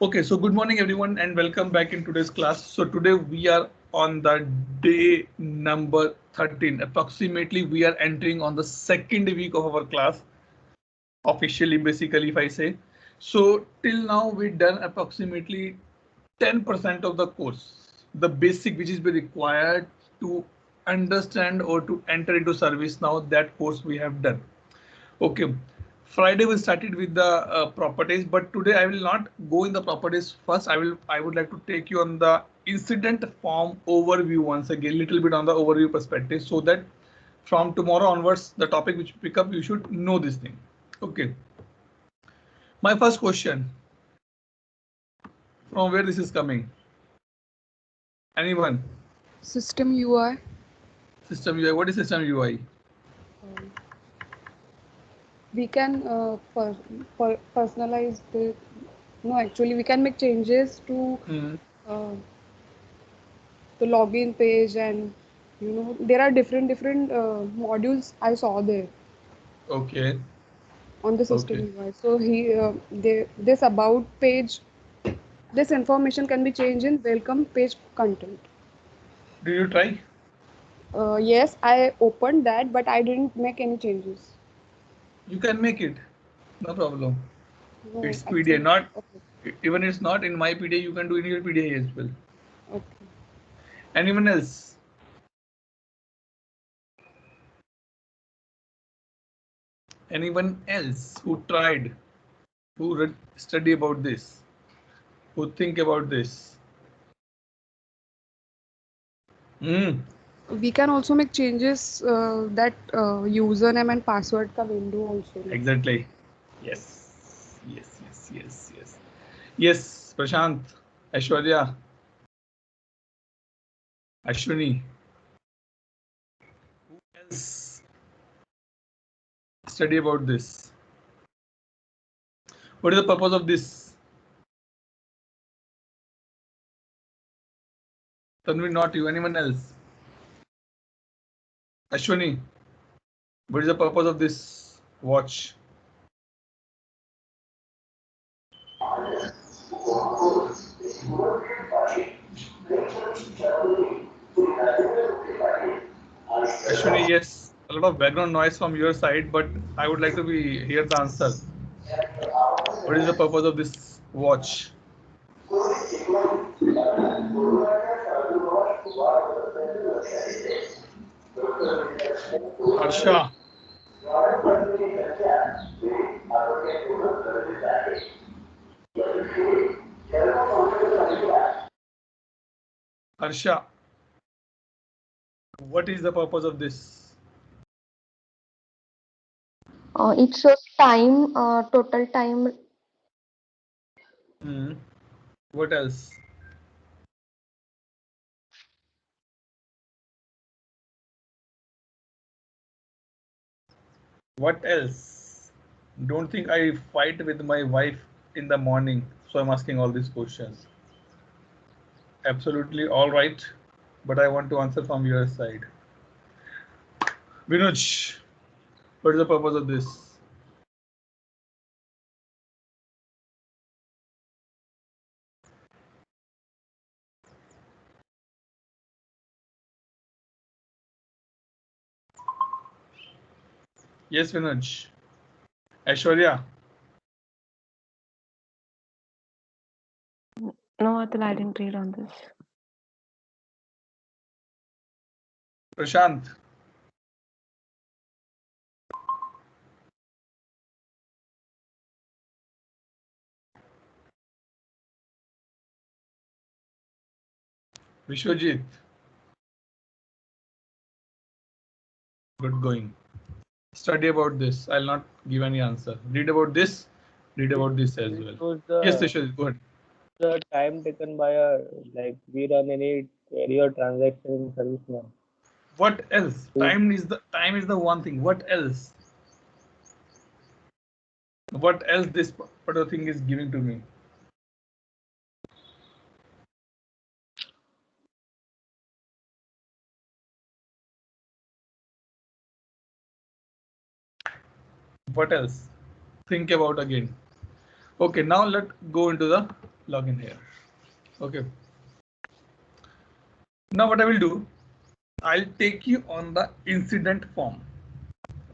Okay, so good morning everyone and welcome back in today's class. So today we are on the day number 13. Approximately we are entering on the second week of our class officially, basically, if I say. So till now we done approximately 10% of the course, the basic which is be required to understand or to enter into service. Now that course we have done. Okay. Friday we started with the properties, but today I will not go in the properties first. I would like to take you on the incident form overview once again, little bit on the overview perspective, so that from tomorrow onwards, the topic which you pick up, you should know this thing. Okay. My first question, from where this is coming? Anyone? System UI. System UI. What is system UI? We can personalize the. No, actually, we can make changes to Hmm. uh, the login page, and there are different modules I saw there Okay. on the system Okay. UI. So this about page, this information can be changed in welcome page content. Did you try? Yes, I opened that, but I didn't make any changes. You can make it. No problem. No, It's PDA, actually, not okay, even it's not in my PDA. You can do in your PDA as well. okay. Anyone else? Anyone else who tried, who read, study about this, who think about this? Hmm. We can also make changes that username and password ka window also. Exactly. Yes. Yes. Yes. Yes. Yes. Yes. Prashant, Aishwarya, Ashwini. Who else study about this? What is the purpose of this? Tanvi, not you. Anyone else? Ashwini, what is the purpose of this watch? Ashwini, yes, a lot of background noise from your side, but I would like to be hear the answer. What is the purpose of this watch? Harsha, Harsha, what is the purpose of this? It shows time, total time. Hmm. What else? What else? Don't think I fight with my wife in the morning, so I'm asking all these questions. Absolutely all right, but I want to answer from your side. Vinoj, what is the purpose of this? Yes, Vinoj. Aishwarya, No, Atul, I didn't read on this. Prashant, Vishwajit, good going. Study about this. I'll not give any answer. Read about this. Read It, about this as it well. shows Yes, Vishwajit, go ahead. the time taken by a, like, we run any query or transaction in service now. What else? So Time is the one thing. What else? What else this particular thing is giving to me? What else? Think about again. Okay, now let's go into the login here. Okay. Now what I will do, I'll take you on the incident form.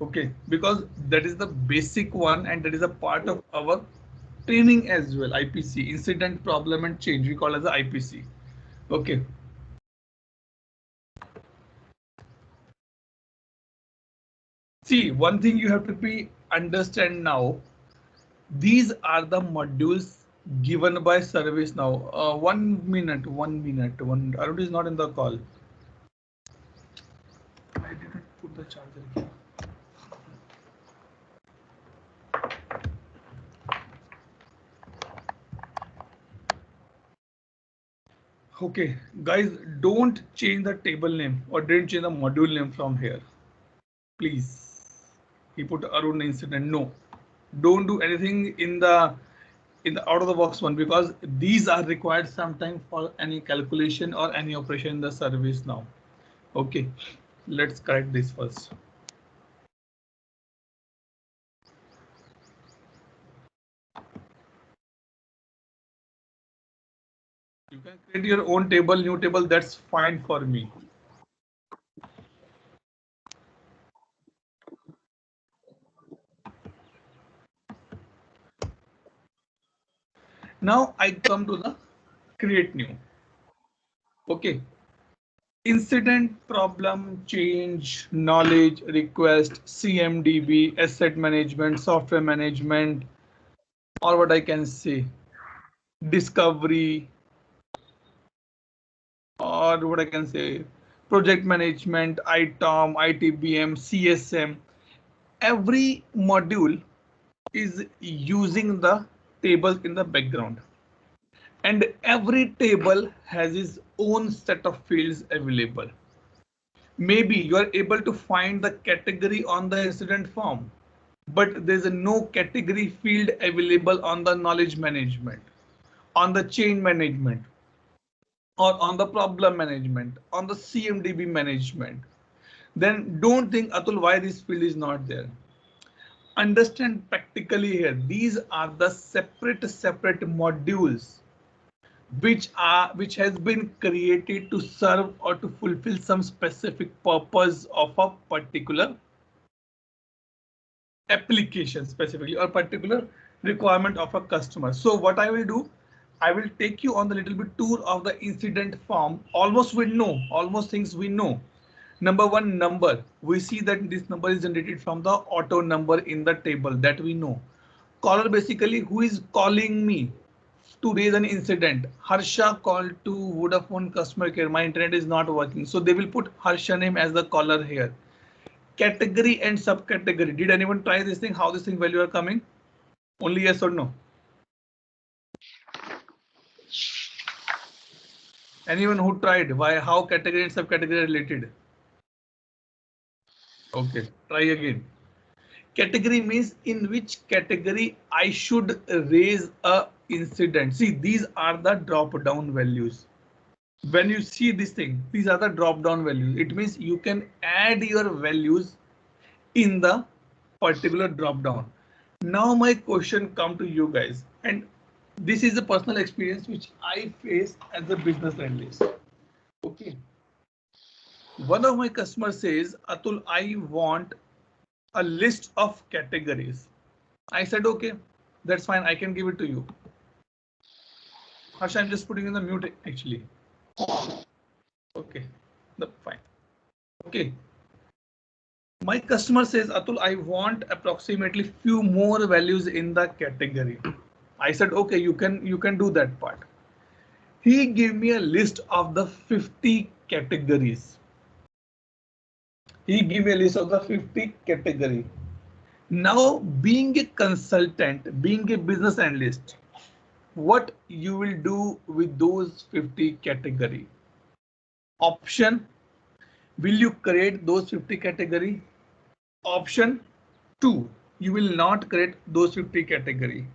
Okay, because that is the basic one and that is a part of our training as well. IPC, incident, problem and change, we call as the IPC. Okay. See, one thing you have to be understand now, these are the modules given by ServiceNow. 1 minute, Arun is not in the call. I didn't put the charger here. Okay, guys, don't change the table name or don't change the module name from here. Please. He put Arun incident. No, don't do anything in the out of the box one, because these are required sometime for any calculation or any operation in the service now. Okay, let's correct this first. You can create your own table, new table, that's fine for me. Now I come to the create new. Okay. Incident, problem, change, knowledge, request, CMDB, asset management, software management, or what I can say, discovery, or what I can say, project management, ITOM, ITBM, CSM. Every module is using the tables in the background. And every table has its own set of fields available. Maybe you are able to find the category on the incident form, but there's no category field available on the knowledge management, on the chain management, or on the problem management, on the CMDB management. Then don't think, Atul, why this field is not there. Understand practically here, these are the separate modules which has been created to serve or to fulfill some specific purpose of a particular application, specifically or particular requirement of a customer. So what I will do, I will take you on the little bit tour of the incident form. Almost we know, almost things we know. Number one, number. We see that this number is generated from the auto number in the table, that we know. Caller, basically who is calling me to raise an incident. Harsha called to Vodafone customer care. My internet is not working. So they will put Harsha name as the caller here. Category and subcategory. Did anyone try this thing? How this thing value are coming? Only yes or no? Anyone who tried? Why? How category and subcategory are related? Okay, try again. Category means in which category I should raise a incident. See, these are the drop down values. When you see this thing, these are the drop down values. It means you can add your values in the particular drop down. Now my question come to you guys, and this is a personal experience which I face as a business analyst. Okay. One of my customers says, Atul, I want a list of categories. I said, okay, that's fine. I can give it to you. Harsha, I'm just putting in the mute actually. Okay, fine. Okay. My customer says, Atul, I want approximately few more values in the category. I said, okay, you can do that part. He gave me a list of the 50 categories. He gave me a list of the 50 category. Now, being a consultant, being a business analyst, what you will do with those 50 category? Option, will you create those 50 category? Option 2, you will not create those 50 category.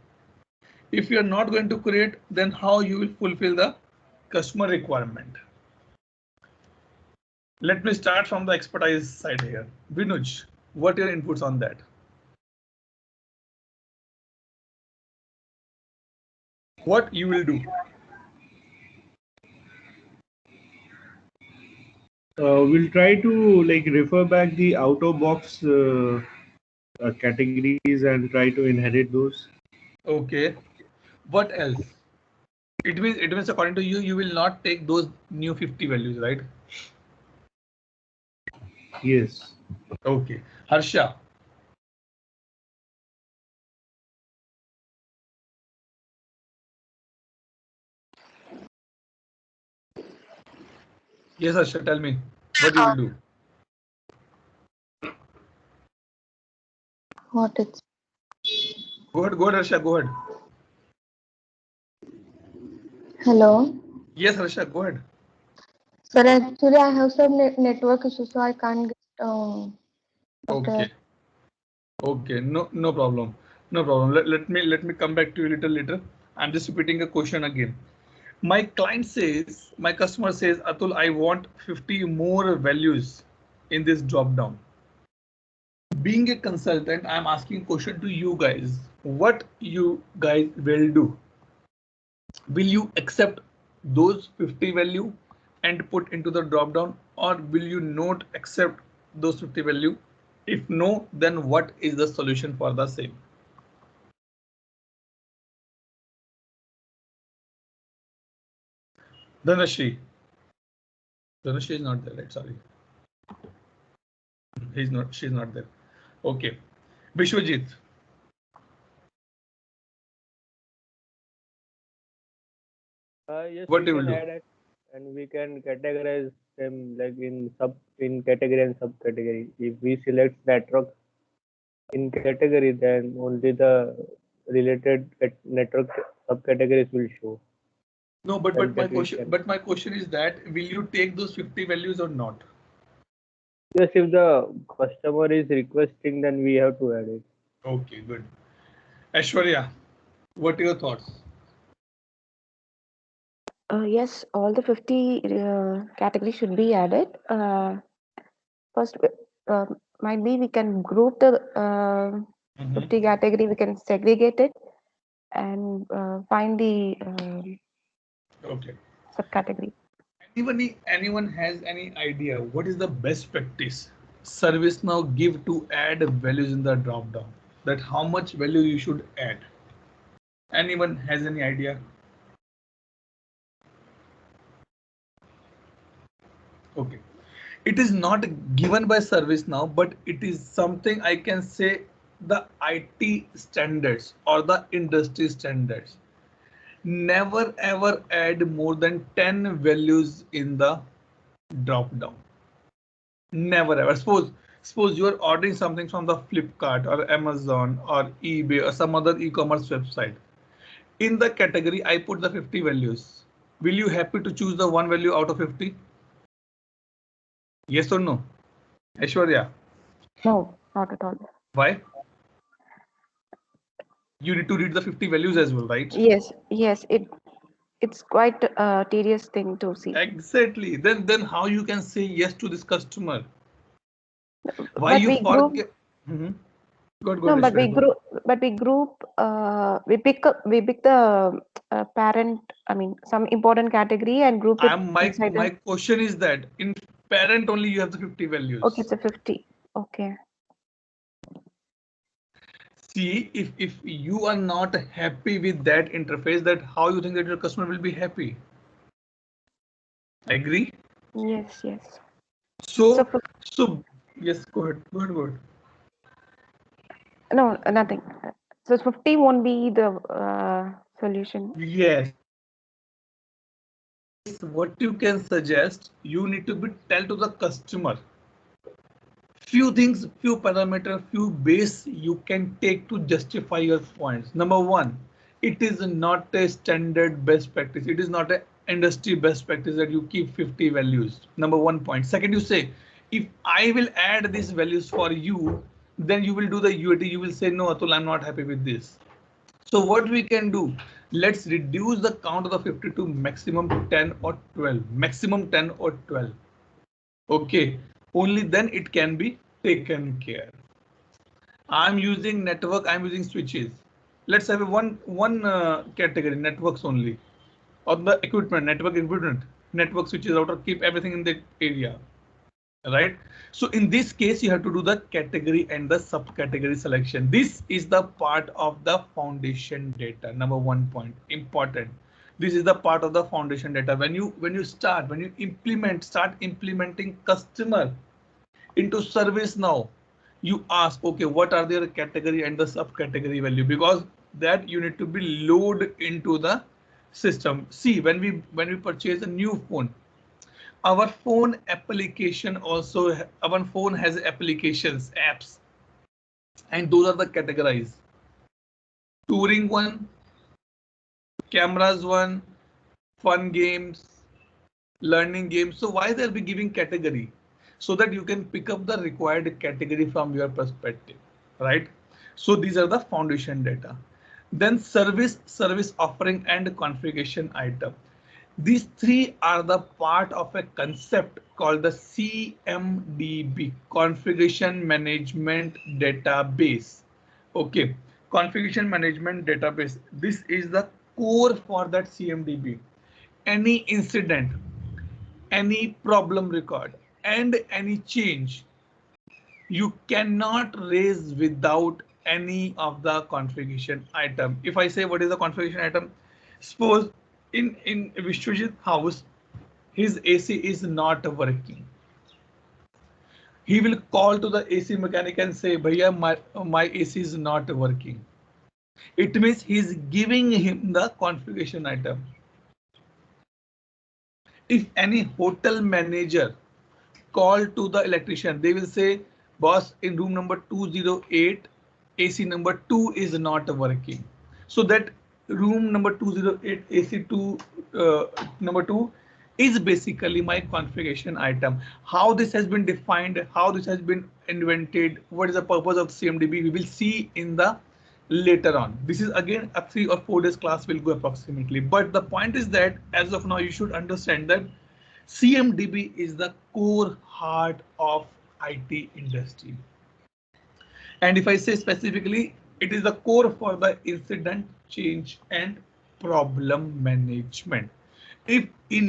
If you are not going to create, then how you will fulfill the customer requirement? Let me start from the expertise side here. Vinuj, what are your inputs on that? what you will do? We'll try to like refer back the out of box categories and try to inherit those. Okay. What else? It means according to you, you will not take those new 50 values, right? Yes. Okay. Harsha. Yes, Harsha, tell me what you will do. What it's Go ahead, Harsha, go ahead. Hello. Yes, Harsha, go ahead. Sir, actually, I have some network issues, so I can't get. Okay. Okay, no problem. No problem. Let me come back to you a little later. I'm just repeating a question again. My client says, my customer says, Atul, I want 50 more values in this drop down. Being a consultant, I'm asking question to you guys. What you guys will do? Will you accept those 50 value and put into the drop down, or will you not accept those 50 value? If no, then what is the solution for the same? Dhanashri. Dhanashri is not there, right? Sorry. She's not there. Okay. Vishwajit. Yes, What we you will can do? add it, and we can categorize them like in category and subcategory. If we select network in category, then only the related network subcategories will show. No, but Like my that we question can. but my question is that will you take those 50 values or not? Yes, if the customer is requesting, then we have to add it. Okay, good. Aishwarya, what are your thoughts? Yes, all the 50 categories should be added. First, might be we can group the 50 category, we can segregate it and find the Okay. subcategory. Anyone has any idea what is the best practice ServiceNow give to add values in the drop down? That how much value you should add? Anyone has any idea? Okay. It is not given by ServiceNow, but it is something I can say the IT standards or the industry standards. Never ever add more than 10 values in the drop down. Never ever. Suppose you are ordering something from the Flipkart or Amazon or eBay or some other e-commerce website. In the category, I put the 50 values. Will you happy to choose the one value out of 50? Yes or no? Aishwarya, No, not at all. why? You need to read the 50 values as well, right? Yes, it's quite a tedious thing to see. Exactly. Then how you can say yes to this customer? Why But you we group forget? Good, no, but we Aishwarya, good. group we pick the parent. I mean, some important category and group it inside My the. question is that in parent only you have the 50 Okay, values. it's a 50. Okay. See, if you are not happy with that interface, that how you think that your customer will be happy? Agree? Yes. So So yes, go ahead. no, nothing. So 50 won't be the solution. Yes. What you can suggest, you need to be tell to the customer few things, few parameter, few base you can take to justify your points. Number one, it is not a standard best practice. It is not an industry best practice that you keep 50 values. Number one point. Second, you say, if I will add these values for you, then you will do the UAT. You will say, no, Atul, I'm not happy with this. So what we can do, let's reduce the count of the 50 to maximum 10 or 12, maximum 10 or 12. Okay, only then it can be taken care. I'm using network, I'm using switches. let's have one category, networks only, or the equipment, network equipment, network switches, router, keep everything in that area, right? So in this case, you have to do the category and the subcategory selection. This is the part of the foundation data. Number 1 point, important. This is the part of the foundation data. When you start implementing customer into ServiceNow, you ask, okay, what are their category and the subcategory value, because that you need to be load into the system. See, when we purchase a new phone, our phone application also, our phone has applications, apps, and those are the categorized. Touring one, cameras one, fun games, learning games. So why they'll be giving category? So that you can pick up the required category from your perspective, right? So these are the foundation data. Then service offering and configuration item. These three are the part of a concept called the CMDB, Configuration Management Database. Okay, Configuration Management Database. This is the core for that CMDB. Any incident, any problem record, and any change you cannot raise without any of the configuration item. If I say what is the configuration item, suppose in Vishwajit house, his AC is not working. He will call to the AC mechanic and say, "Bhaiya, my AC is not working." It means he's giving him the configuration item. If any hotel manager call to the electrician, they will say, "Boss, in room number 208, AC number 2 is not working." So that room number 208, AC2 number 2 is basically my configuration item. How this has been defined, how this has been invented, what is the purpose of CMDB, we will see in the later on. This is again a 3 or 4 days class will go approximately. But the point is that as of now, you should understand that CMDB is the core heart of IT industry. And if I say specifically, it is the core for the incident, change, and problem management. If in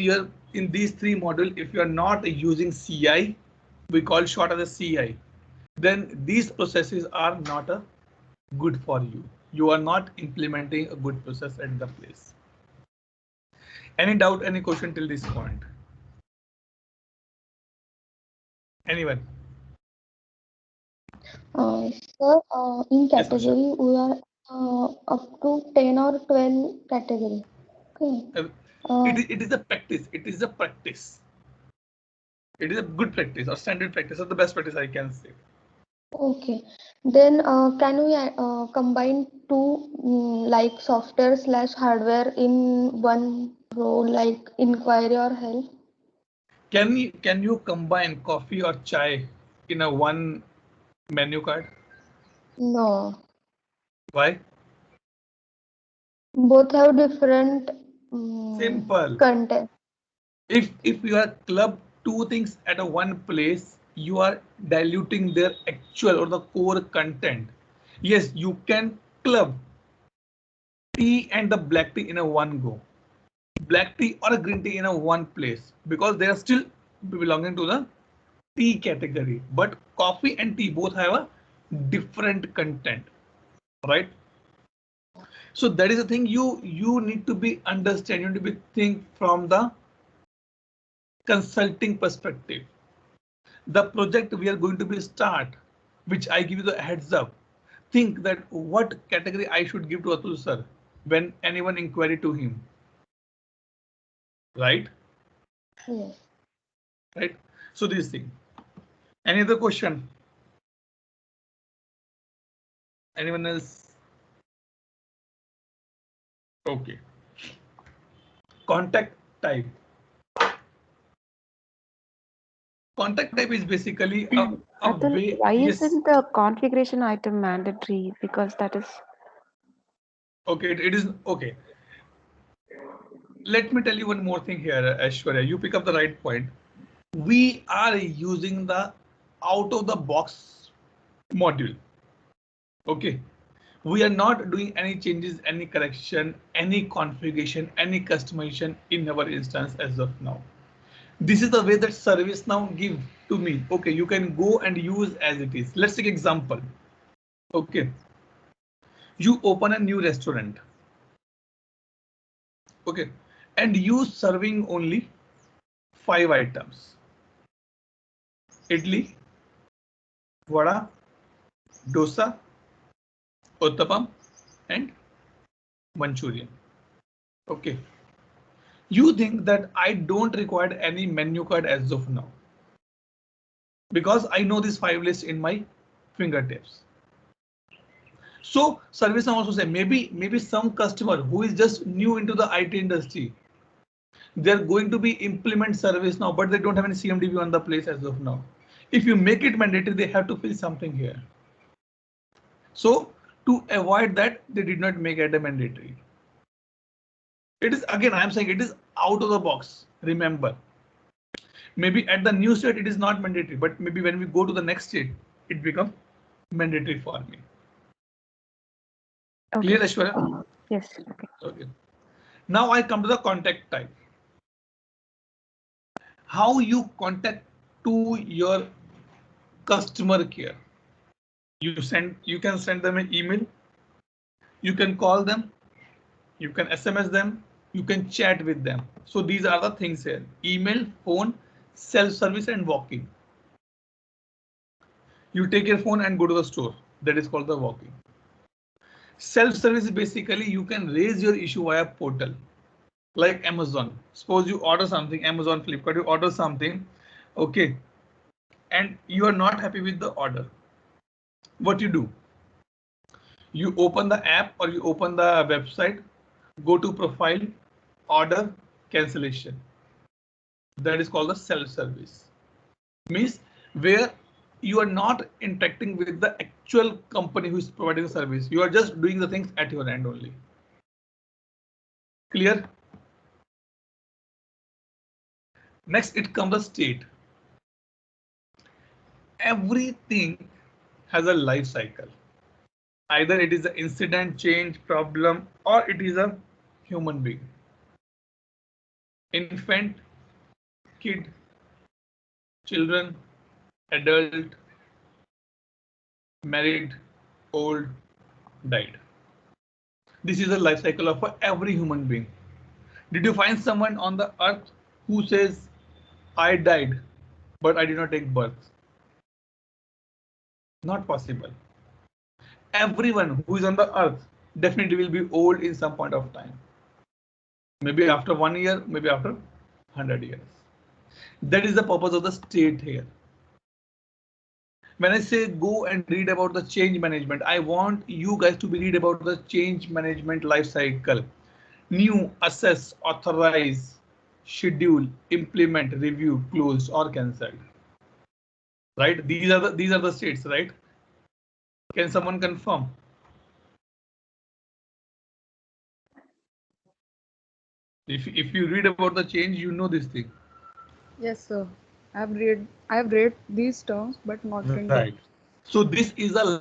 these three modules, if you are not using CI, we call short as a CI, then these processes are not good for you. You are not implementing a good process at the place. Any doubt, any question till this point? Anyone? Sir, in Yes, category, we are up to 10 or 12 category. Okay. It is a practice. It is a practice. It is a good practice or standard practice or the best practice I can say. Okay. Then can we combine two like software/hardware in one role, like inquiry or help? Can you combine coffee or chai in a one menu card? No. Why? Both have different Simple. content. If you are club two things at a one place, you are diluting their actual or the core content. Yes, you can club tea and the black tea in a one go. Black tea or a green tea in a one place because they are still belonging to the tea category, but coffee and tea both have a different content, right? So that is the thing you need to be understand, you need to be think from the consulting perspective. The project we are going to be start, which I give you the heads up, think that what category I should give to Atul sir when anyone inquiry to him, right? Yes. Right. So this thing. Any other question? Anyone else? Okay. Contact type. Contact type is basically a Atul, way. why Yes. isn't the configuration item mandatory? Because that is. Okay, it is okay. Let me tell you one more thing here, Aishwarya. You pick up the right point. We are using the out of the box module. Okay. We are not doing any changes, any correction, any configuration, any customization in our instance as of now. This is the way that ServiceNow give to me. Okay, you can go and use as it is. Let's take example. Okay, you open a new restaurant. Okay, and you serving only 5 items: idli, vada, dosa, uttapam, and Manchurian. Okay, you think that I don't require any menu card as of now because I know this 5 list in my fingertips. So ServiceNow also say maybe some customer who is just new into the IT industry, they're going to be implement ServiceNow, but they don't have any CMDB on the place as of now. If you make it mandatory, they have to fill something here. So to avoid that, they did not make it a mandatory. It is, again, I'm saying it is out of the box. Remember, maybe at the new state it is not mandatory, but maybe when we go to the next state, it becomes mandatory for me. Okay. Clear, Aishwarya? Yes. Okay. Okay. Now I come to the contact type. How you contact to your customer care. You can send them an email. You can call them. You can SMS them. You can chat with them. So these are the things here: email, phone, self-service, and walk-in. You take your phone and go to the store. That is called the walk-in. Self-service is basically you can raise your issue via portal, like Amazon. Suppose you order something, Amazon, Flipkart, you order something, okay, and you are not happy with the order. What you do? You open the app or you open the website, go to profile, order, cancellation. That is called the self-service. Means where you are not interacting with the actual company who is providing the service. You are just doing the things at your end only. Clear? Next, it comes the state. Everything has a life cycle. Either it is an incident, change, problem, or it is a human being. Infant, kid, children, adult, married, old, died. This is the life cycle of every human being. Did you find someone on the earth who says, I died, but I did not take birth? Not possible. Everyone who is on the earth definitely will be old in some point of time. Maybe after 1 year, maybe after 100 years. That is the purpose of the state here. When I say go and read about the change management, I want you guys to read about the change management life cycle. New, assess, authorize, schedule, implement, review, closed, or cancelled. Right? These are the states, right? Can someone confirm? If you read about the change, you know this thing. Yes, sir. I have read these terms, but not in Right. So this is a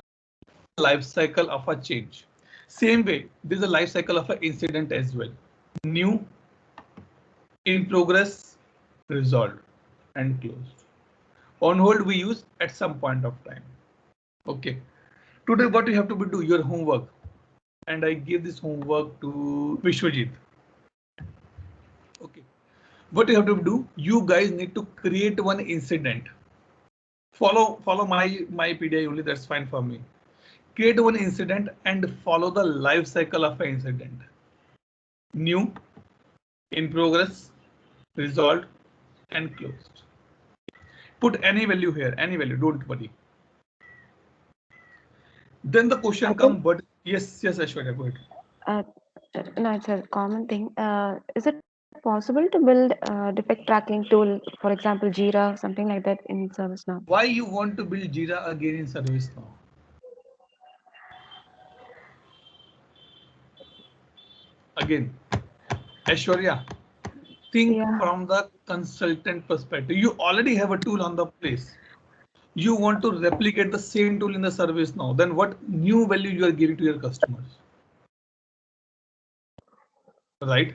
life cycle of a change. Same way, this is a life cycle of an incident as well. New, in progress, resolved, and closed. On hold we use at some point of time. Okay. Today what you have to do, your homework. And I give this homework to Vishwajit. Okay. What you have to do, you guys need to create one incident. Follow my PDI only, that's fine for me. Create one incident and follow the life cycle of an incident. New, in progress, resolved, and closed. Put any value here, any value, don't worry. Then the question comes, but yes, Aishwarya, go ahead. No, it's a common thing. Is it possible to build a defect tracking tool, for example, Jira, something like that in ServiceNow? Why you want to build Jira again in ServiceNow? Again, Aishwarya, think from the consultant perspective. You already have a tool on the place. You want to replicate the same tool in the service now, then what new value you are giving to your customers? Right?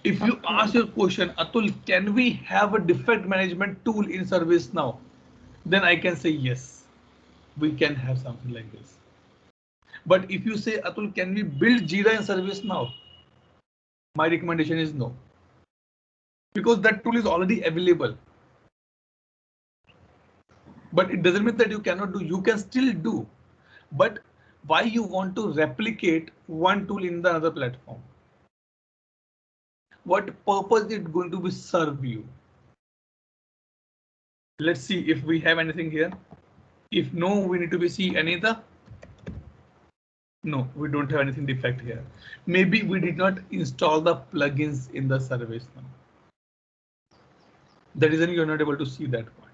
If you ask your question, Atul, can we have a defect management tool in service now? Then I can say yes, we can have something like this. But if you say, Atul, can we build Jira in service now? My recommendation is no, because that tool is already available. But it doesn't mean that you cannot do, you can still do. But why you want to replicate one tool in the other platform? What purpose is it going to be serve you? Let's see if we have anything here. If no, we need to be see any other. No, we don't have anything defect here. Maybe we did not install the plugins in the service now. That is why you're not able to see that part.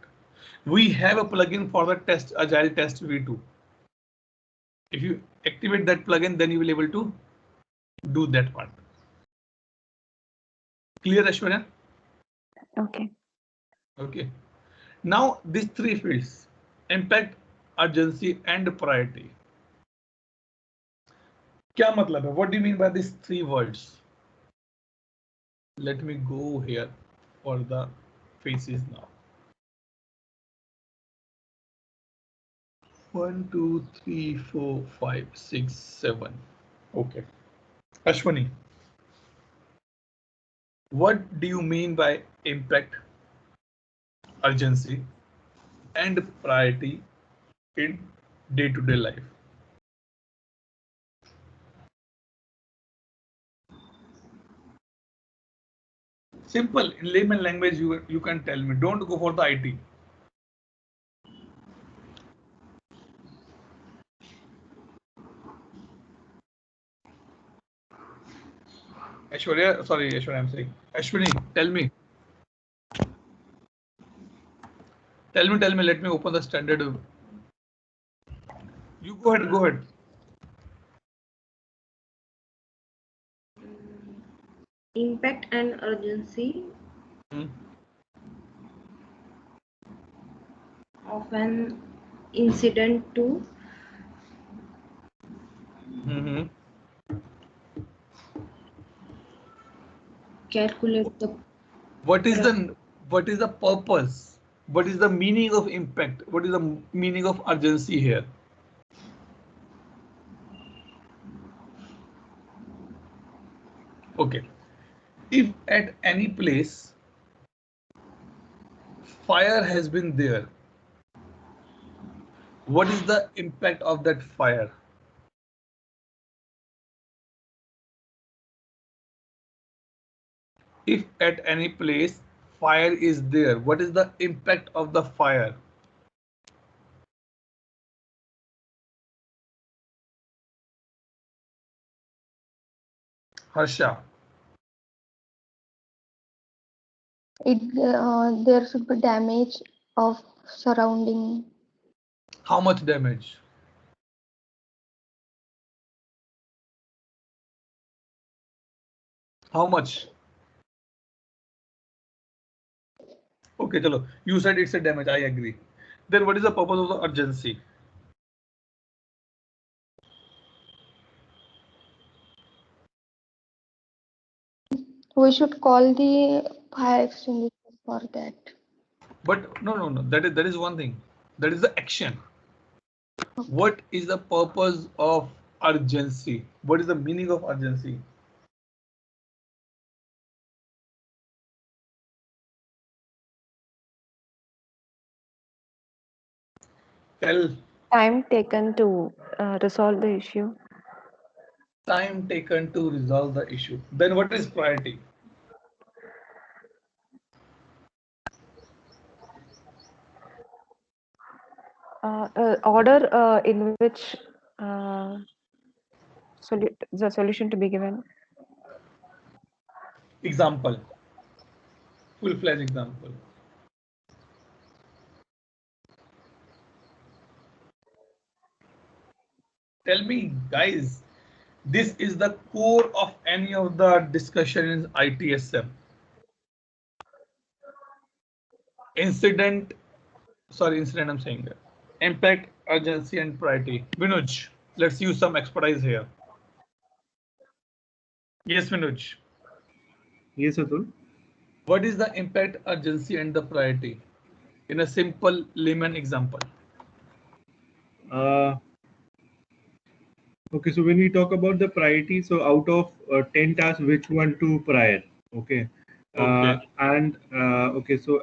We have a plugin for the test Agile Test V2. If you activate that plugin, then you will be able to do that part. Clear, Ashwarya? Okay. Okay. Now these three fields: impact, urgency, and priority. क्या मतलब है? What do you mean by these three words? Let me go here for the faces now. 1, 2, 3, 4, 5, 6, 7. Okay. Ashwani, what do you mean by impact, urgency, and priority in day-to-day life? Simple, in layman language, you can tell me. Don't go for the IT. Ashwarya, sorry, Ashwarya, I'm saying. Ashwini, tell me. Tell me, let me open the standard. You go ahead, go ahead. Impact and urgency of an incident to calculate the What is the purpose? What is the meaning of impact? What is the meaning of urgency here? Okay. If at any place fire has been there, what is the impact of that fire? If at any place fire is there, what is the impact of the fire? Harsha. There should be damage of surrounding. How much damage? How much? Okay, chalo. You said it's a damage. I agree. Then what is the purpose of the urgency? We should call the fire extinguisher for that. But no. That is one thing. That is the action. What is the purpose of urgency? What is the meaning of urgency? Tell. Time taken to resolve the issue. Time taken to resolve the issue. Then what is priority? Order in which the solution to be given. Example. Full-fledged example. Tell me, guys, this is the core of any of the discussion in ITSM. Incident sorry, incident I'm saying here. Impact, urgency, and priority. Vinuj, let's use some expertise here. Yes, Vinuj. Yes, Atul. What is the impact, urgency, and the priority? In a simple layman example. Okay, so when we talk about the priority, so out of 10 tasks, which one to prior? Okay. Okay. Okay, so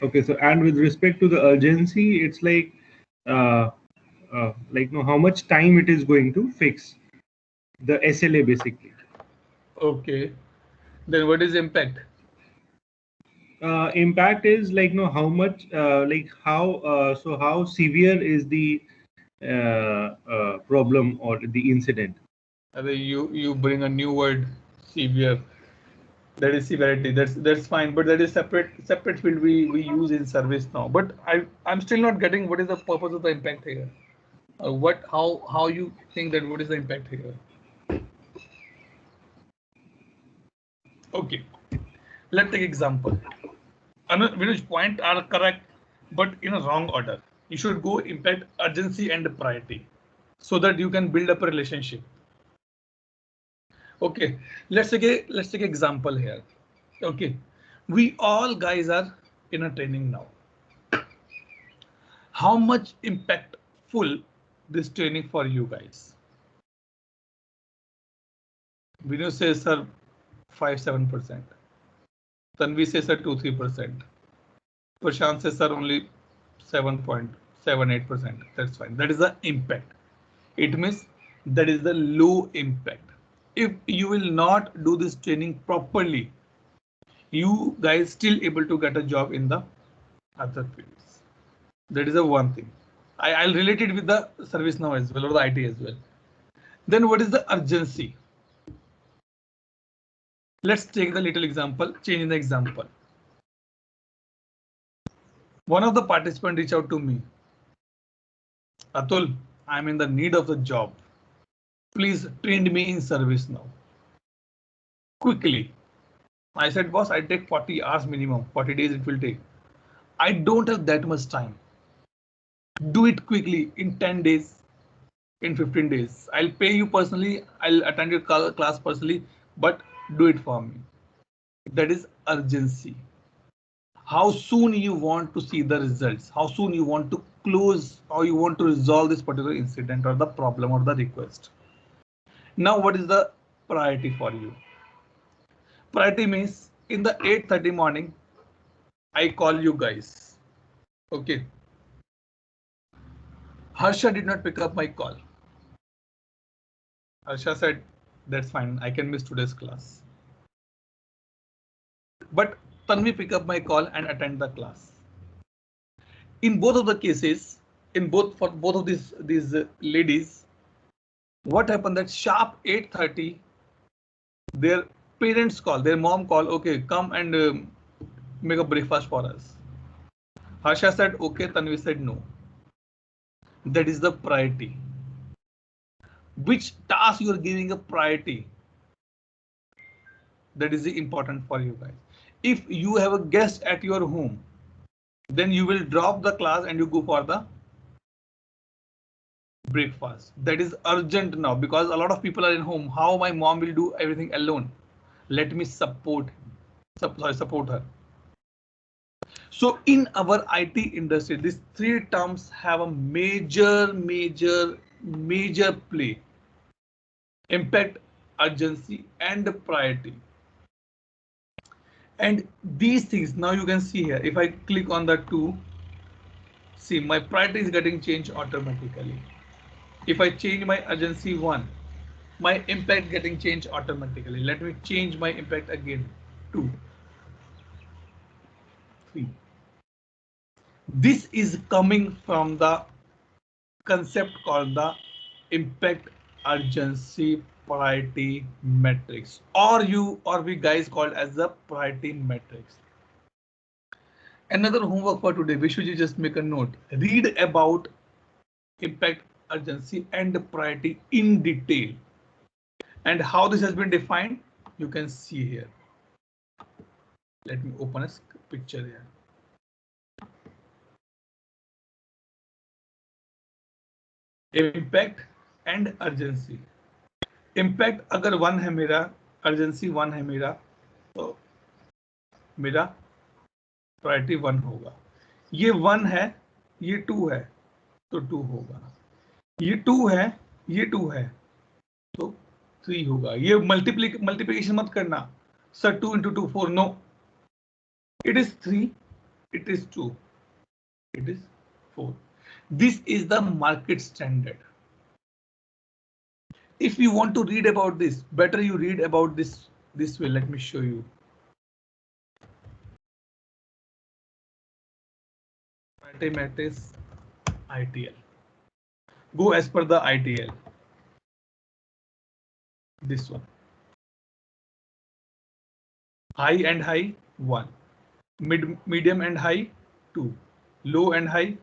okay, so and with respect to the urgency, it's like no, how much time it is going to fix the SLA basically. Okay. Then what is impact? Impact is like no, how much like how severe is the problem or the incident. You bring a new word, severe. That is severity. That's fine, but that is separate field we use in service now. But I'm still not getting what is the purpose of the impact here. What how you think that what is the impact here? Okay, let's take example. Which point are correct, but in a wrong order. You should go impact, urgency, and priority, so that you can build up a relationship. Okay, let's take example here. Okay, we all guys are in a training now. How much impactful this training for you guys? Vinu says sir 5-7%. Tanvi says sir 2-3%. Prashant says sir only 7.78%. That's fine. That is the impact. It means that is the low impact. If you will not do this training properly, you guys still able to get a job in the other fields. That is the one thing. I'll relate it with the service now as well, or the IT as well. Then what is the urgency? Let's take the little example, change in the example. One of the participants reached out to me. Atul, I'm in the need of the job. Please train me in service now. Quickly. I said, boss, I take 40 hours minimum, 40 days it will take. I don't have that much time. Do it quickly in 10 days, in 15 days. I'll pay you personally. I'll attend your class personally, but do it for me. That is urgency. How soon you want to see the results, how soon you want to close, how you want to resolve this particular incident or the problem or the request. Now, what is the priority for you? Priority means in the 8:30 morning, I call you guys. Okay. Harsha did not pick up my call. Harsha said, that's fine, I can miss today's class. But Tanvi pick up my call and attend the class. In both of the cases, for both of these ladies, what happened that sharp 8:30, their parents call, their mom call, okay, come and make a breakfast for us. Harsha said, okay, Tanvi said no. That is the priority. Which task you are giving a priority? That is the important for you guys. If you have a guest at your home, then you will drop the class and you go for the breakfast. That is urgent now because a lot of people are in home. How my mom will do everything alone? Let me support her. So in our IT industry, these three terms have a major play. Impact, urgency, and priority. And these things now you can see here. If I click on the two, see my priority is getting changed automatically. If I change my urgency 1, my impact getting changed automatically. Let me change my impact again. 2, 3. This is coming from the concept called the impact, urgency, priority matrix, or we guys called as the priority matrix. Another homework for today, we should just make a note. Read about impact, urgency, and priority in detail. And how this has been defined, you can see here. Let me open a picture है। Impact and urgency. Impact अगर 1 है मेरा, urgency 1 है मेरा, तो मेरा priority 1 होगा। ये 1 है, ये 2 है, तो 2 होगा। ये 2 है, ये 2 है, तो 3 होगा। ये मल्टीप्लीकेशन मत करना sir, 2 into 2 4, no, it is 3, it is 2, it is 4. This is the market standard. If you want to read about this, better you read about this way. Let me show you. Mathematics ITL. Go as per the ITL. This one. High and high 1. Medium and high 2. Low and high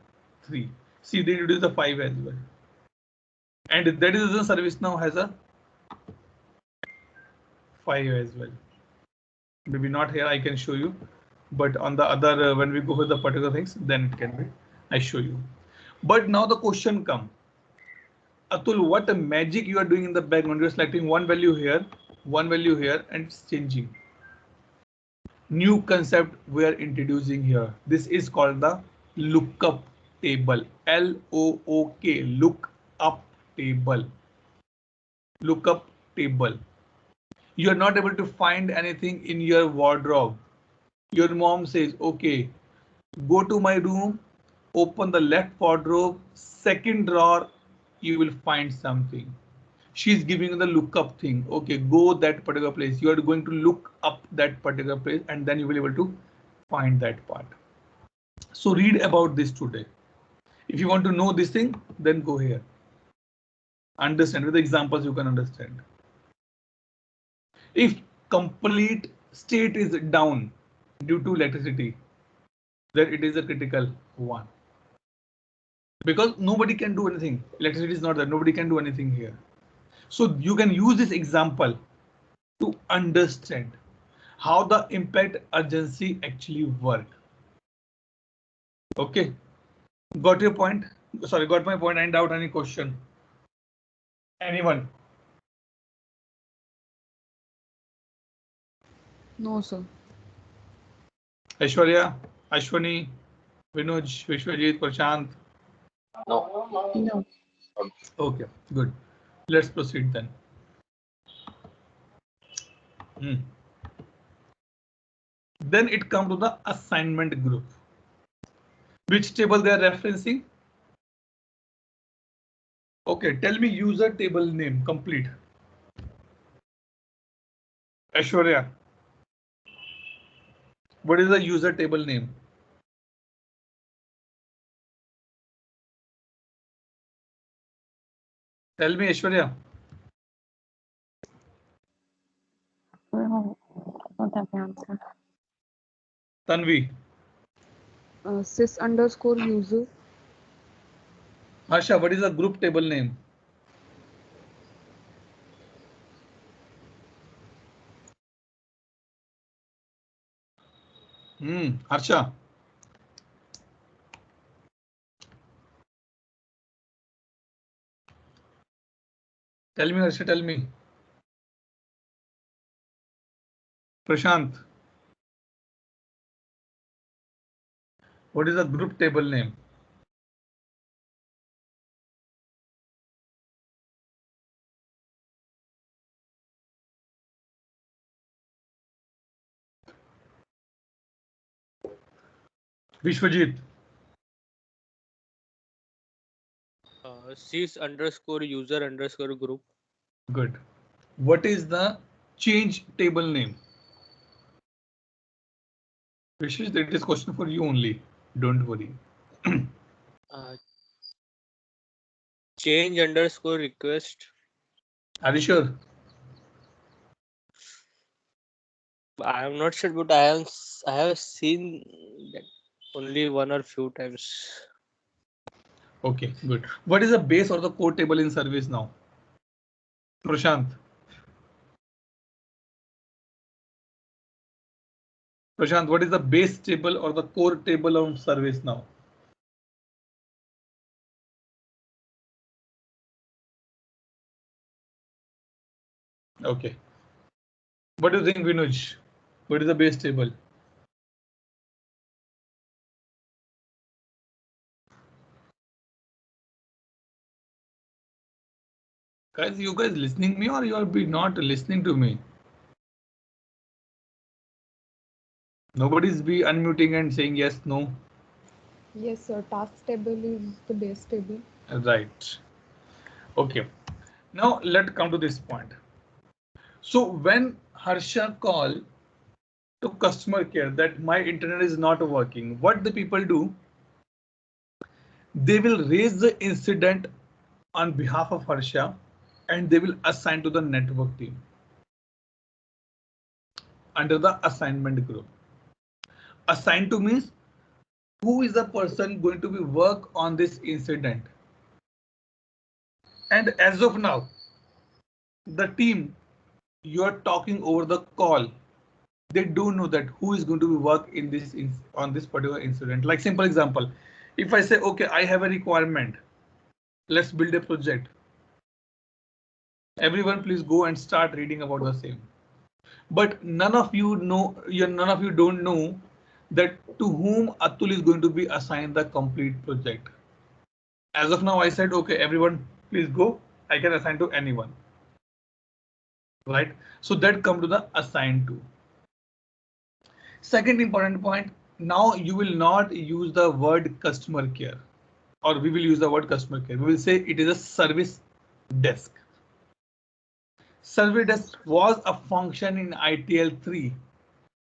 3. See, they reduce the 5 as well. And that is the service now has a 5 as well. Maybe not here, I can show you, but on the other when we go with the particular things, then it can be I show you. But now the question come, Atul, what a magic you are doing in the background. You're selecting one value here, and it's changing. New concept we are introducing here. This is called the lookup table. L-O-O-K, look up table. Lookup table. You are not able to find anything in your wardrobe. Your mom says, okay, go to my room, open the left wardrobe, second drawer, you will find something. She's giving you the lookup thing. Okay, go that particular place. You are going to look up that particular place and then you will be able to find that part. So read about this today. If you want to know this thing, then go here. Understand with the examples you can understand. If complete state is down due to electricity, then it is a critical one. Because nobody can do anything. Electricity is not there. Nobody can do anything here. So you can use this example to understand how the impact urgency actually work. Okay. Got your point? Sorry, got my point. Any doubt, any question? Anyone? No, sir. Aishwarya, Ashwani, Vinoj, Vishwajit, Prashant? No. Okay, good. Let's proceed then. Then it comes to the assignment group. Which table they are referencing? Okay, tell me user table name complete. Aishwarya, what is the user table name? Tell me, Aishwarya. No, don't have the answer. Tanvi. sys_user. Harsha, what is the group table name? Harsha. Tell me, Harsha, tell me. Prashant. What is the group table name? Vishwajit. sys_user_group. Good. What is the change table name? Vishwajit, that is question for you only. Don't worry. Change_request. Are you sure? I am not sure, but I have seen that only one or few times. Okay, good. What is the base or the core table in service now? Prashant. Prashant, what is the base table or the core table of ServiceNow? Okay. What do you think, Vinuj? What is the base table? Guys, you guys listening me or you are be not listening to me? Nobody's be unmuting and saying yes, no. Yes, sir. Task table is the base table. Right. Okay. Now let's come to this point. So when Harsha call to customer care that my internet is not working, what the people do? They will raise the incident on behalf of Harsha and they will assign to the network team under the assignment group. Assigned to means who is the person going to be work on this incident. And as of now, the team you are talking over the call, they do know that who is going to be work in this on this particular incident. Like simple example, if I say, okay, I have a requirement, let's build a project. Everyone please go and start reading about the same. But none of you know, none of you don't know that to whom Atul is going to be assigned the complete project. As of now, I said, okay, everyone please go. I can assign to anyone. Right? So that come to the assign to. Second important point, now you will not use the word customer care, or we will use the word customer care. We will say it is a service desk. Service desk was a function in ITL 3.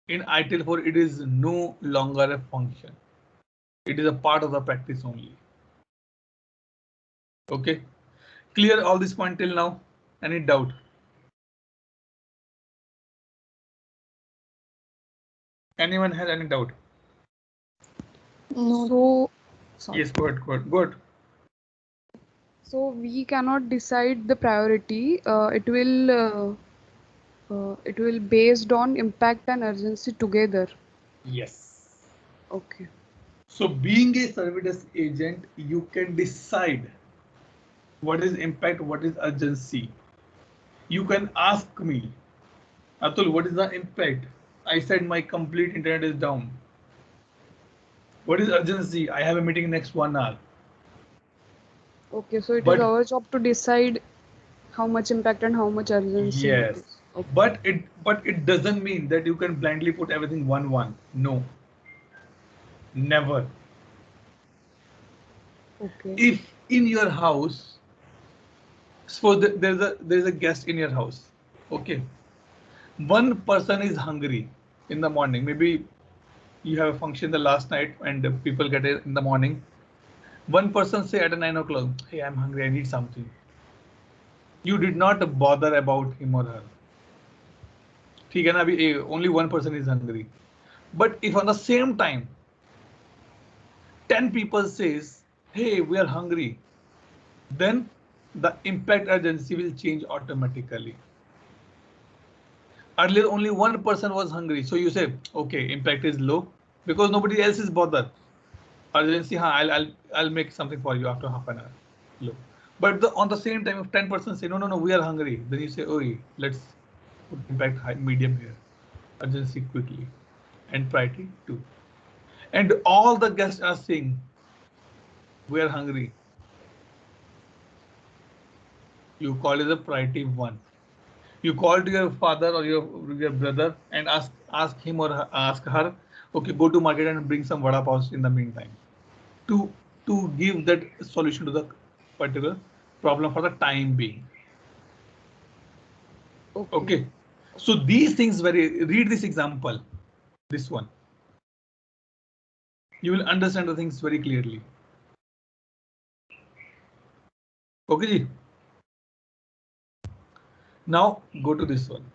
In ITL 4, it is no longer a function. It is a part of the practice only. Okay, clear all this point till now? Any doubt? Anyone has any doubt? No. So, sorry. Yes, go ahead, go ahead, go ahead. So we cannot decide the priority. It will based on impact and urgency together. Yes. Okay. So being a service desk agent, you can decide what is impact, what is urgency. You can ask me, Atul, what is the impact? I said my complete internet is down. What is urgency? I have a meeting next 1 hour. Okay. So it is But our job to decide how much impact and how much urgency it yes, is. Okay. but it doesn't mean that you can blindly put everything 1-1. No, never. Okay. If in your house, suppose there's a guest in your house, okay, one person is hungry in the morning, maybe you have a function the last night and people get it in the morning. One person say at 9 o'clock, hey, I'm hungry, I need something. You did not bother about him or her. ठीक है ना, अभी only one person is hungry. But if on the same time 10 people says, hey, we are hungry, then the impact urgency will change automatically. Earlier only one person was hungry, so you say, okay, impact is low because nobody else is bothered. Urgency, I'll make something for you after half an hour. Low. But on the same time, if 10% say no, we are hungry, then you say, oh, let's put impact high, medium here, urgency quickly, and priority 2. And all the guests are saying, we are hungry. You call it a priority 1. You call to your father or your brother and ask him or ask her, okay, go to market and bring some vada pav in the meantime, to give that solution to the particular problem for the time being. Okay. So these things read this example, this one. You will understand the things very clearly. Okay, ji. Now go to this one.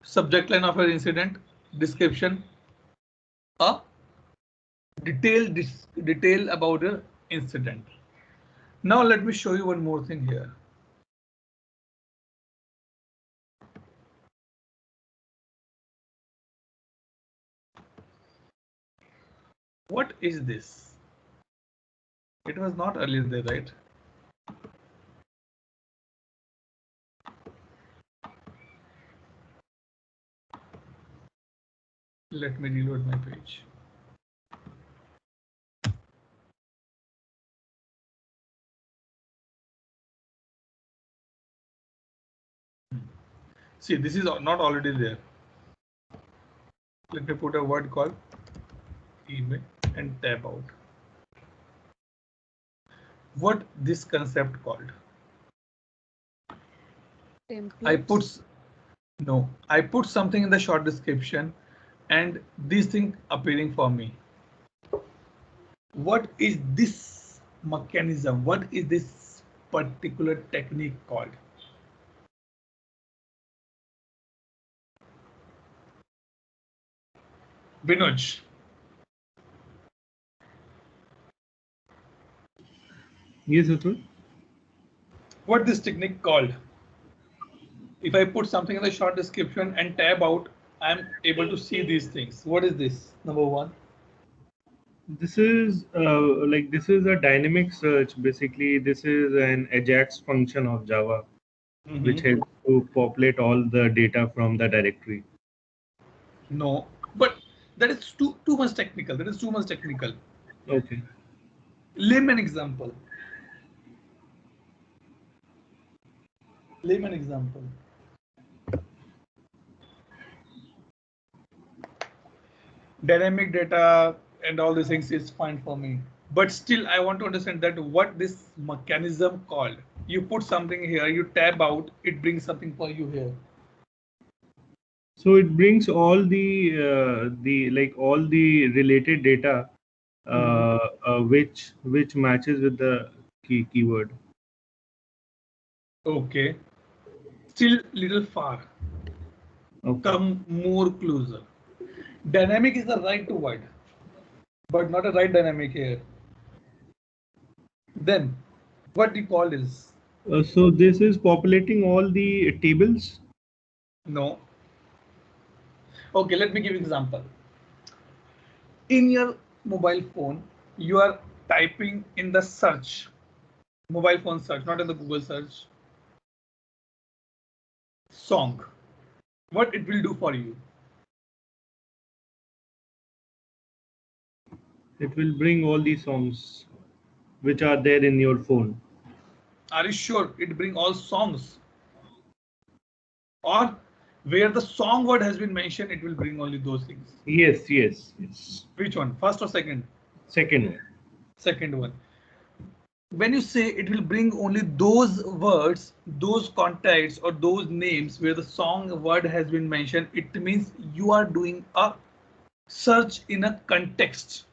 Subject line of your incident, description, a detail about your incident. Now let me show you one more thing here. What is this? It was not earlier there, right? Let me reload my page. See, this is not already there. Let me put a word called email and tab out. What this concept called? Templates. I put something in the short description and this thing appearing for me. What is this mechanism? What is this particular technique called? Binoj. Yes, Atul. What this technique called? If I put something in the short description and tab out, I'm able to see these things. What is this? Number one. This is this is a dynamic search. Basically, this is an Ajax function of Java, which helps to populate all the data from the directory. No, but that is too much technical. That is too much technical. Okay. Layman example. Layman example. Dynamic data and all these things is fine for me. But still, I want to understand that what this mechanism called. You put something here, you tab out, it brings something for you here. So it brings all the all the related data which matches with the keyword. Okay. Still little far. Okay. Come more closer. Dynamic is the right word, but not a right dynamic here. Then what you call is So this is populating all the tables. no. Okay, let me give you an example. In your mobile phone, you are typing in the search, mobile phone search, not in the Google search, song. What it will do for you? It will bring all the songs which are there in your phone. Are you sure it bring all songs? Or where the song word has been mentioned, it will bring only those things. Yes, yes, yes. Which one? First or second? Second one. Second one. When you say it will bring only those words, those contacts or those names where the song word has been mentioned, it means you are doing a search in a context,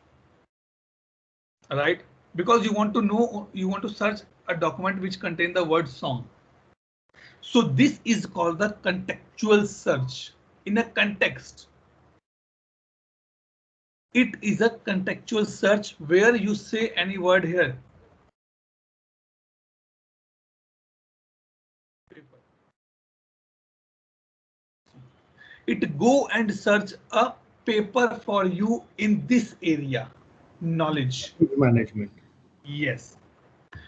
right? Because you want to know, you want to search a document which contains the word song. So this is called the contextual search in a context. It is a contextual search where you say any word here. It go and search a paper for you in this area, knowledge management. Yes.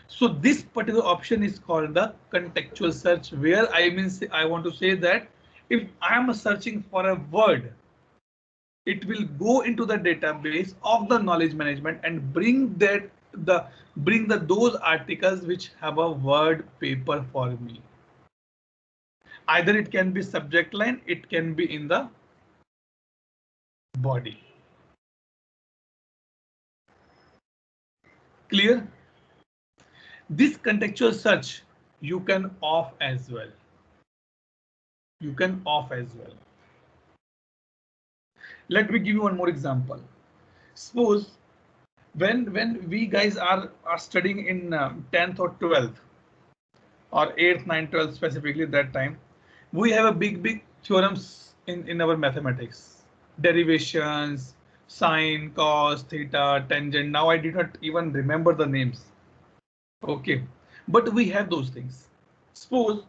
So this particular option is called the contextual search, where I want to say that if I am searching for a word, it will go into the database of the knowledge management and bring those articles which have a word paper for me. Either it can be subject line, it can be in the body. Clear? This contextual search you can off as well. You can off as well. Let me give you one more example. Suppose when we guys are studying in 10th or 12th or 8th, 9th, 12th specifically that time, we have a big theorems in our mathematics. Derivations, sine, cos, theta, tangent. Now I did not even remember the names. Okay, but we have those things. Suppose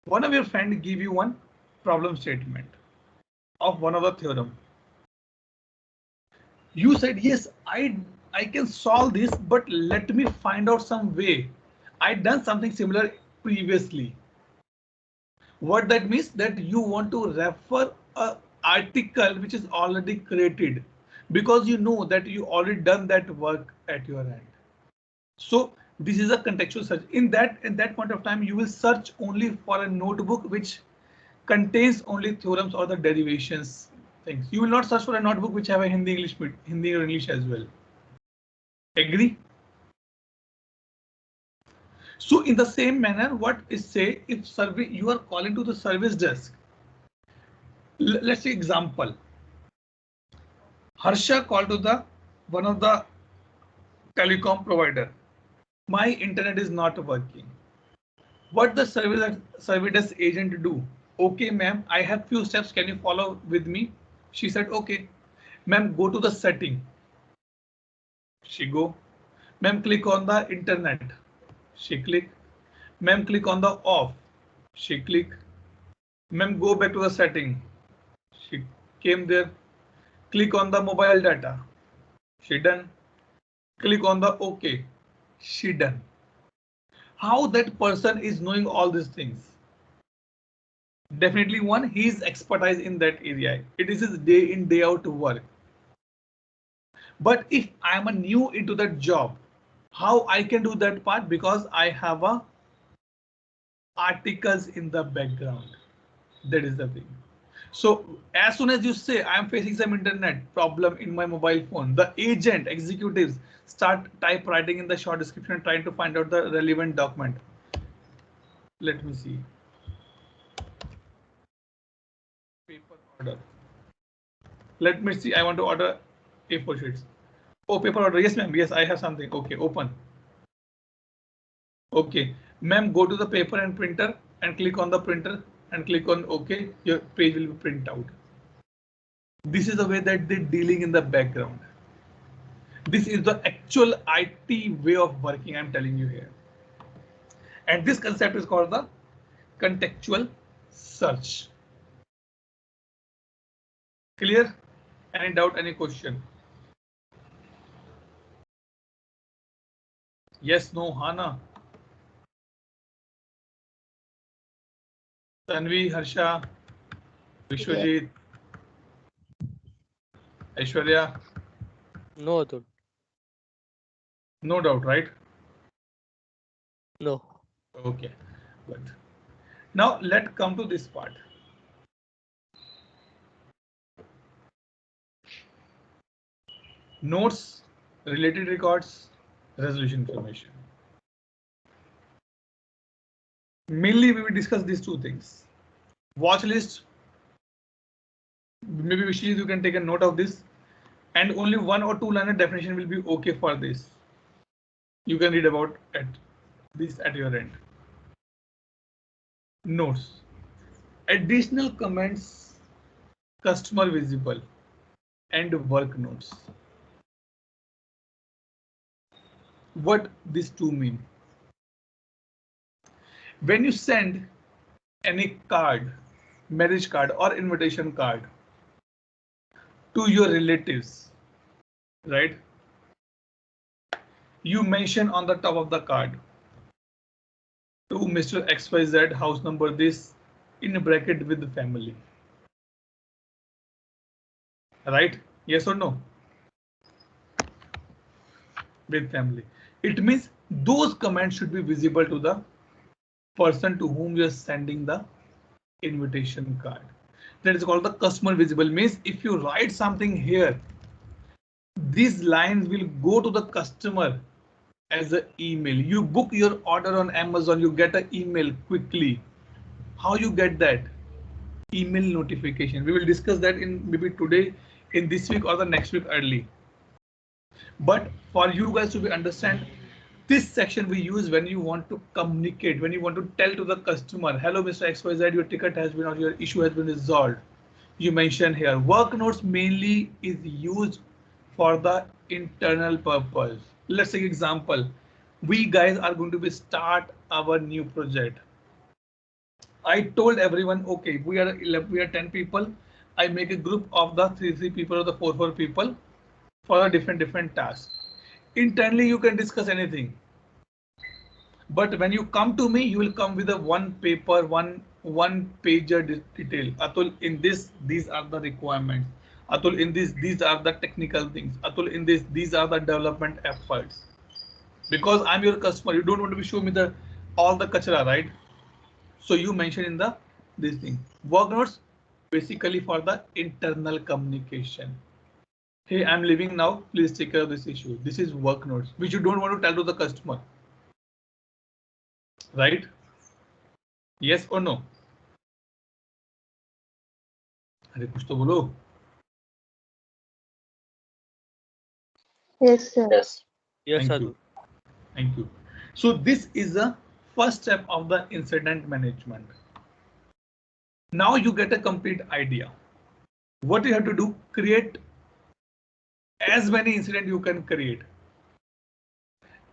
one of your friend give you one problem statement of one of the theorem. You said, yes, I can solve this, but let me find out some way. I done something similar previously. What that means, that you want to refer a article which is already created, because you know that you already done that work at your end. So this is a contextual search. In that point of time, you will search only for a notebook which contains only theorems or the derivations things. You will not search for a notebook which have a Hindi or English as well. Agree? So in the same manner, what is say, if survey you are calling to the service desk. Let's say example. Harsha called to the one of the telecom provider. My internet is not working. What the service desk agent do? Okay, ma'am, I have few steps. Can you follow with me? She said, okay. Ma'am, go to the setting. She go. Ma'am, click on the internet. She click. Ma'am, click on the off. She click. Ma'am, go back to the setting. She came there. Click on the mobile data. She done. Click on the OK. She done. How that person is knowing all these things? Definitely one, he is expertise in that area. It is his day in day out work. But if I am a new into that job, how I can do that part? Because I have a articles in the background. That is the thing. So as soon as you say I am facing some internet problem in my mobile phone, the agent executives start typewriting in the short description, trying to find out the relevant document. Let me see. Paper order. Let me see. I want to order A4 sheets. Oh, paper order. Yes, ma'am. Yes, I have something. Okay, open. Okay, ma'am, go to the paper and printer and click on the printer and click on OK. Your page will be print out. This is the way that they're dealing in the background. This is the actual IT way of working, I'm telling you here. And this concept is called the contextual search. Clear? Any doubt, any question? Yes, no, Hana. Tanvi, Harsha, Vishwajit, Aishwarya. No, Atul. No doubt, right? No. Okay, good. Now let's come to this part. Notes, related records, resolution information. Mainly we will discuss these two things. Watch list. Maybe Vishnu, you can take a note of this. And only 1 or 2 liner definition will be okay for this. You can read about this at your end. Notes. Additional comments, customer visible, and work notes. What these two mean? When you send any card, marriage card or invitation card to your relatives, right? You mention on the top of the card to Mr. XYZ, house number this, in a bracket with the family. Right? Yes or no? With family. It means those comments should be visible to the person to whom you are sending the invitation card. That is called the customer visible. Means if you write something here, these lines will go to the customer as an email. You book your order on Amazon, you get an email quickly. How you get that? Email notification. We will discuss that in maybe today, in this week or the next week early. But for you guys to be understand, this section we use when you want to communicate, when you want to tell to the customer, hello Mr. XYZ, your ticket has been or your issue has been resolved. You mention here work notes mainly is used for the internal purpose. Let's take example. We guys are going to be start our new project. I told everyone, okay, we are 10 people. I make a group of the three people or the four people. for the different tasks. Internally, you can discuss anything. But when you come to me, you will come with a one paper, one pager detail. Atul, in this, these are the requirements. Atul, in this, these are the technical things. Atul, in this, these are the development efforts. Because I'm your customer, you don't want to be showing me the all the kachra, right? So you mentioned in the this thing. Work notes basically for the internal communication. Hey, I'm leaving now. Please take care of this issue. This is work notes, which you don't want to tell to the customer. Right? Yes or no? अरे कुछ तो बोलो. Yes, sir. Yes, Thank sir. you. Thank you. So this is the first step of the incident management. Now you get a complete idea. What you have to do, create as many incidents you can create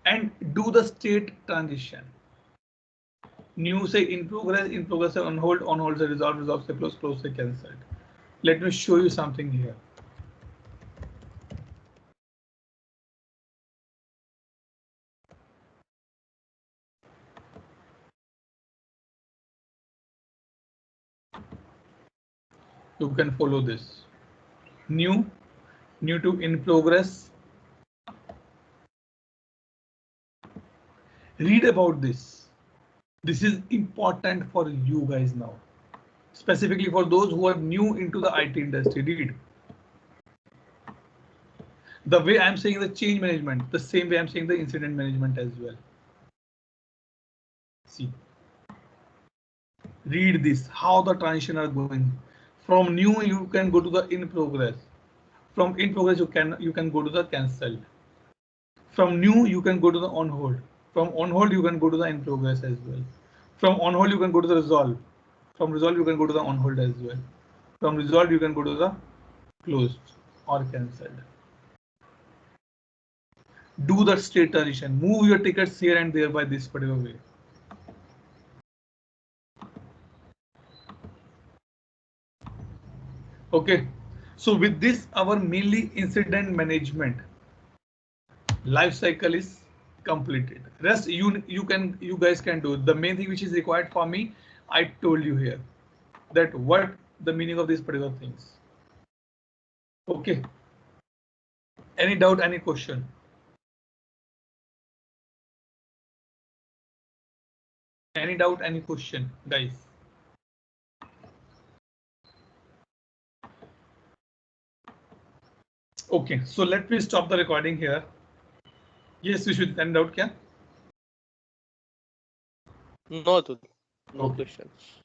and do the state transition. New say in progress say on hold say resolve say close say cancelled. Let me show you something here. You can follow this. New to in progress. Read about this. This is important for you guys now. Specifically for those who are new into the IT industry. Read. The way I'm saying the change management, the same way I'm saying the incident management as well. See. Read this, how the transition are going. From new you can go to the in progress. From in progress you can go to the cancelled. From new you can go to the on hold. From on hold you can go to the in progress as well. From on hold you can go to the resolve. From resolve you can go to the on hold as well. From resolve you can go to the closed or cancelled. Do the state transition. Move your tickets here and there by this particular way. Okay, so with this, our mainly incident management life cycle is completed. Rest you guys can do. The main thing which is required for me, I told you here that what the meaning of these particular things. Okay. Any doubt? Any question? Any doubt? Any question, guys? Okay, so let me stop the recording here. Yes, we should end out. Kya? No, no Okay. questions.